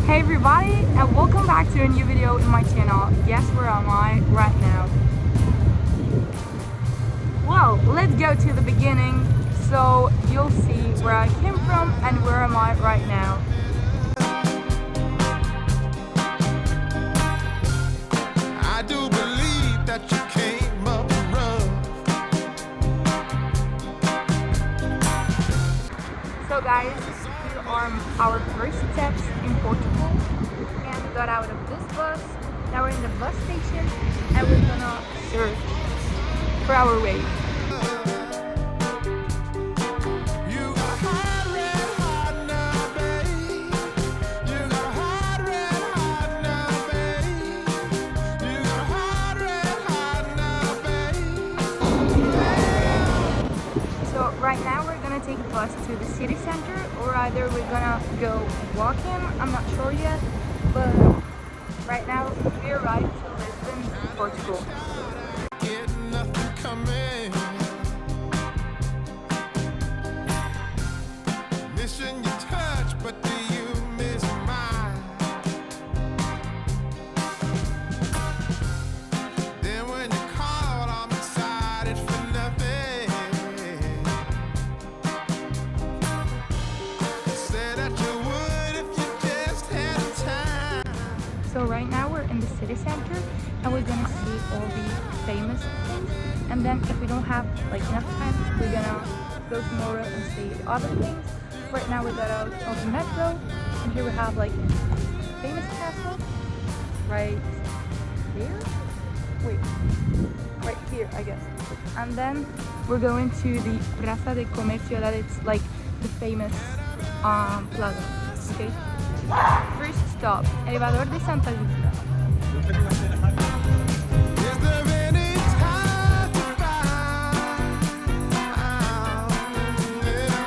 Hey everybody, and welcome back to a new video in my channel. Guess where am I right now? Well, let's go to the beginning so you'll see where I came from and where am I right now. I do believe that you came up rough. So guys, here are our first steps in Portugal, and we got out of this bus. Now we're in the bus station and we're gonna search for our way. So right now we're gonna take a bus to the city center, or either we're gonna go walking. I'm not sure yet, but right now we arrived to Lisbon, Portugal. Get nothing coming. Missing your touch, but do you miss mine? Then when you call, I'm excited for nothing. Said that you would if you just had a time. So right now we're in the city center and we're gonna see all the famous things, and then if we don't have like enough time, we're gonna go tomorrow and see other things. Right now we got out of the metro, and here we have like famous castle right here. Wait, right here I guess. And then we're going to the Praça de Comercio, that it's like the famous plaza. Okay. First stop, Elevador de Santa Luzia. Is there any time to find? Yeah.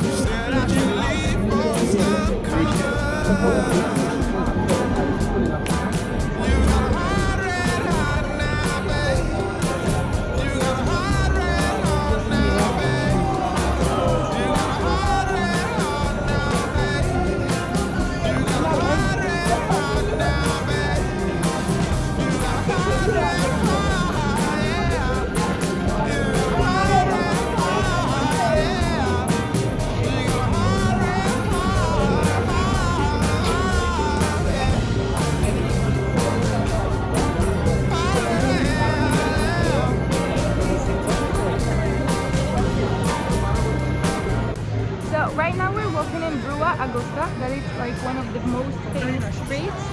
You said I should leave for some color. You got a hot red hot now, babe. You got a hot red hot now, babe. You got a hot red hot now, babe. You got a hot red hot now, babe. You got a hot red hot, yeah. You got a hot red hot, yeah. You got a hot red So right now we're walking in Rua Augusta, that is like one of the most famous streets,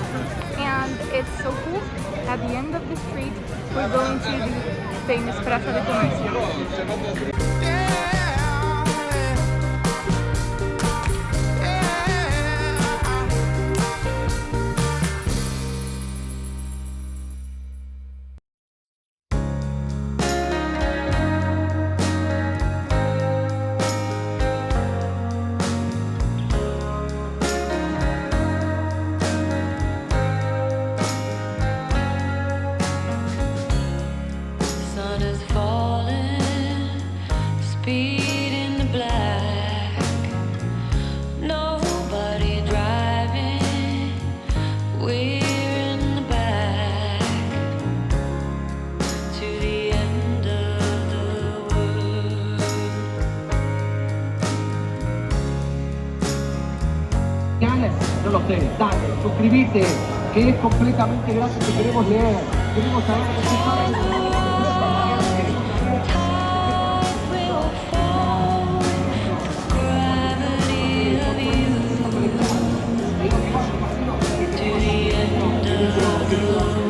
and it's so cool. At the end of the street, we're going to the famous Praça de Comercio. Sun is falling, speed in the black. Nobody driving, we're in the back. To the end of the world. No lo sé, dale, suscribite, que es completamente gratis, que queremos leer, queremos saber qué se sabe. Tide will fall, gravity of you. To the end of the world.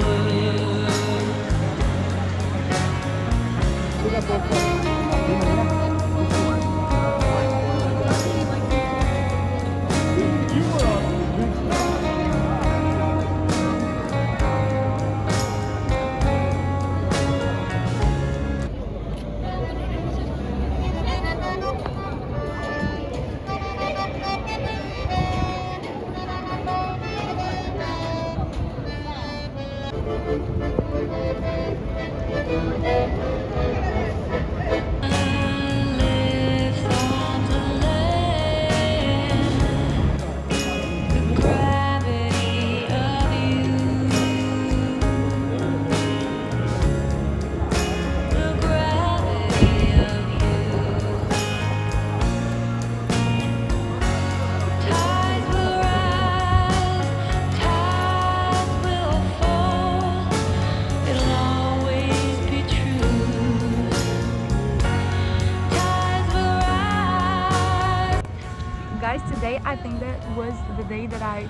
day, I think that was the day that I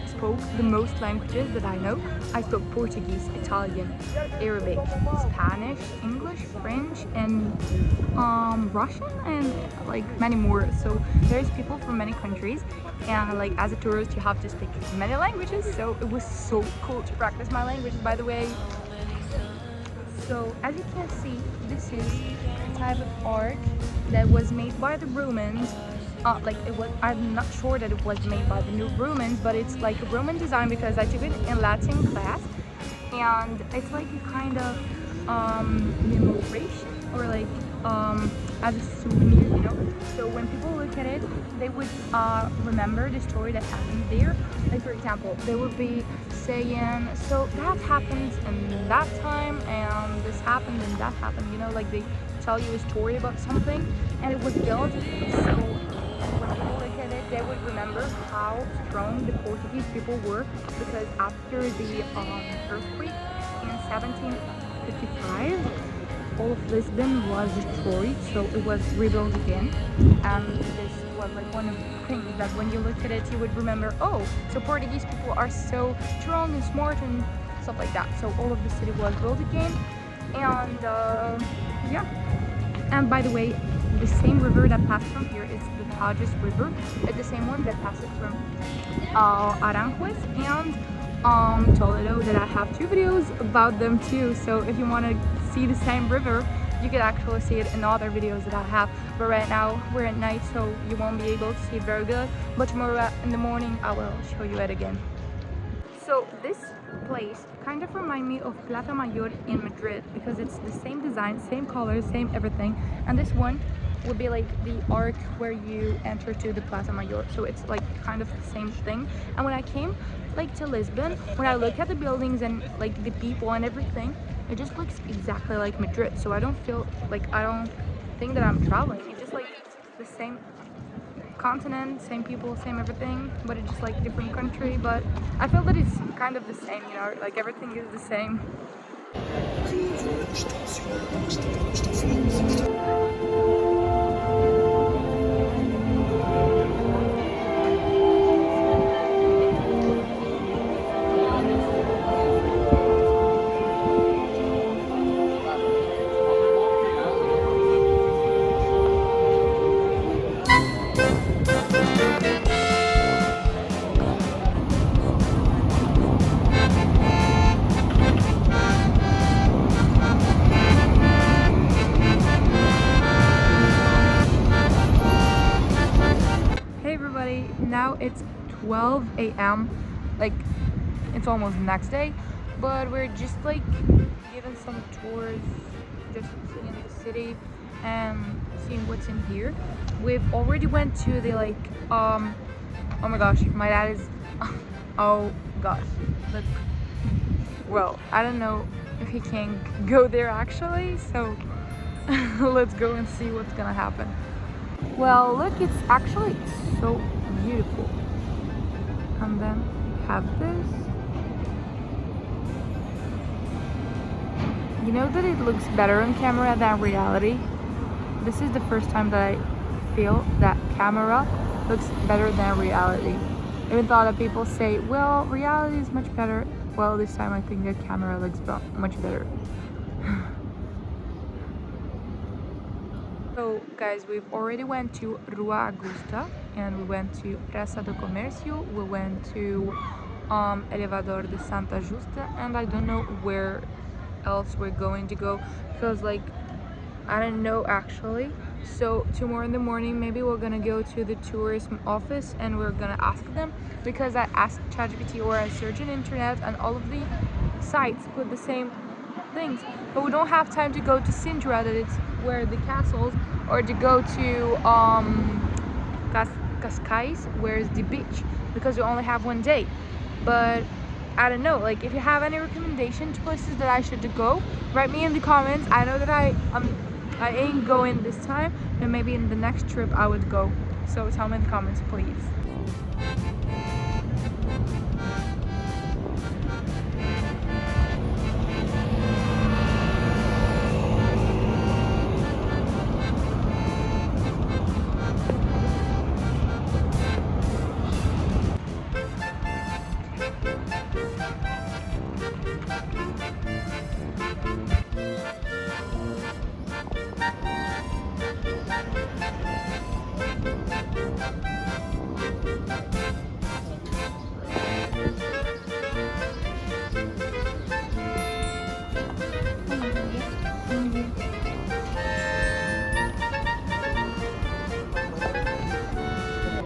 spoke the most languages that I know. I spoke Portuguese, Italian, Arabic, Spanish, English, French, and Russian, and like many more. So there's people from many countries, and like as a tourist you have to speak many languages, so it was so cool to practice my languages, by the way. So as you can see, this is a type of art that was made by the Romans. Like it was, I'm not sure that it was made by the new Romans, but it's like a Roman design because I took it in Latin class, and it's like a kind of commemoration, or like as a souvenir, you know. So when people look at it, they would remember the story that happened there. Like for example, they would be saying, so that happened in that time, and this happened and that happened, you know, like they tell you a story about something, and it was built so when people look at it, they would remember how strong the Portuguese people were, because after the earthquake in 1755, all of Lisbon was destroyed, so it was rebuilt again. And this was like one of the things that when you look at it, you would remember, oh, so Portuguese people are so strong and smart and stuff like that. So all of the city was built again, and yeah. And by the way, the same river that passed from here is the Tagus River. It's the same one that passes from Aranjuez and Toledo, that I have 2 videos about them too. So if you want to see the same river, you could actually see it in other videos that I have. But right now we're at night, so you won't be able to see it very good. But tomorrow in the morning I will show you it again. So this place kind of remind me of Plaza Mayor in Madrid, because it's the same design, same colors, same everything. And this one would be like the arc where you enter to the Plaza Mayor, so it's like kind of the same thing. And when I came like to Lisbon, when I look at the buildings and like the people and everything, it just looks exactly like Madrid. So I don't feel like, I don't think that I'm traveling. It's just like the same continent, same people, same everything, but it's just like different country. But I feel that it's kind of the same, you know, like everything is the same. Now it's 12 a.m. like it's almost the next day, but we're just like giving some tours, just seeing the city and seeing what's in here. We've already went to the like oh my gosh, my dad is oh gosh, look, well, I don't know if he can go there actually, so let's go and see what's gonna happen. Well, look, it's actually so beautiful. And then we have this. You know that it looks better on camera than reality? This is the first time that I feel that camera looks better than reality. Even though that people say, well, reality is much better. Well, this time I think that camera looks much better. So guys, we've already went to Rua Augusta, and we went to Praça do Comércio, we went to Elevador de Santa Justa, and I don't know where else we're going to go, because like I don't know actually. So tomorrow in the morning maybe we're gonna go to the tourism office and we're gonna ask them, because I asked ChatGPT or I searched on internet and all of the sites put the same things, but we don't have time to go to Sintra, that it's where the castles, or to go to Cascais, where's the beach, because we only have 1 day. But I don't know, like if you have any recommendation to places that I should go, write me in the comments. I know that I ain't going this time, and maybe in the next trip I would go, so tell me in the comments please.